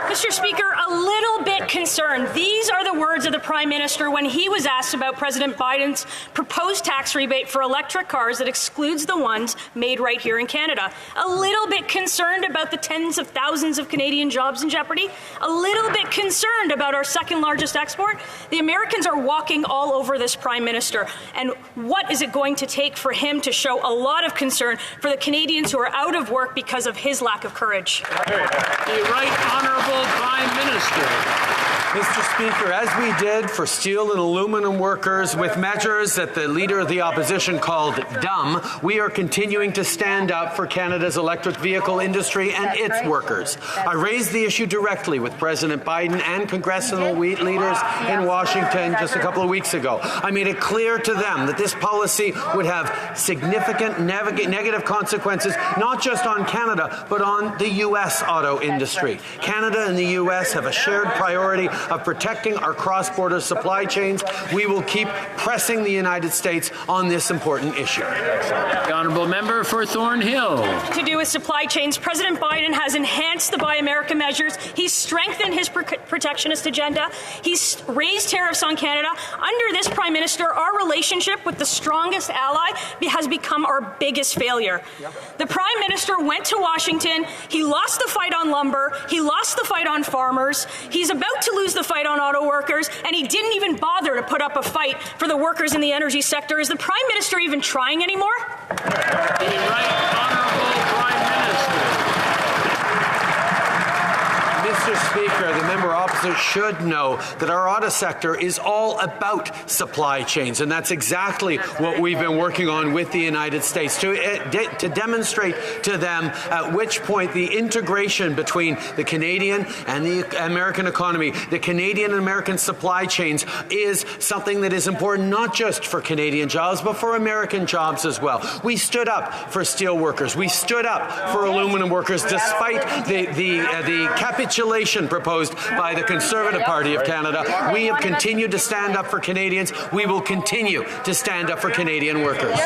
Mr. Speaker, a little bit concerned. These are the words of the Prime Minister when he was asked about President Biden's proposed tax rebate for electric cars that excludes the ones made right here in Canada. A little bit concerned about the tens of thousands of Canadian jobs in jeopardy. A little bit concerned about our second largest export. The Americans are walking all over this Prime Minister. And what is it going to take for him to show a lot of concern for the Canadians who are out of work because of his lack of courage? The Right Honourable Prime Minister. Mr. Speaker, as we did for steel and aluminum workers with measures that the Leader of the Opposition called dumb, we are continuing to stand up for Canada's electric vehicle industry and its workers. I raised the issue directly with President Biden and congressional leaders in Washington just a couple of weeks ago. I made it clear to them that this policy would have significant negative consequences, not just on Canada, but on the U.S. auto industry. Canada and the U.S. have a shared priority of protecting our cross-border supply chains. We will keep pressing the United States on this important issue. The Honourable Member for Thornhill. To do with supply chains, President Biden has enhanced the Buy America measures. He's strengthened his protectionist agenda. He's raised tariffs on Canada. Under this Prime Minister, our relationship with the strongest ally has become our biggest failure. The Prime Minister went to Washington. He lost the fight on lumber. He lost the fight on farmers. He's about to lose the fight on auto workers, and he didn't even bother to put up a fight for the workers in the energy sector. Is the Prime Minister even trying anymore? The Right Honourable Prime Minister. Mr. Speaker, the member opposite should know that our auto sector is all about supply chains, and that's exactly what we've been working on with the United States to demonstrate to them at which point the integration between the Canadian and the American economy, the Canadian and American supply chains, is something that is important not just for Canadian jobs, but for American jobs as well. We stood up for steel workers. We stood up for aluminum workers, despite the capitulation proposed by the Conservative Party of Canada. We have continued to stand up for Canadians. We will continue to stand up for Canadian workers.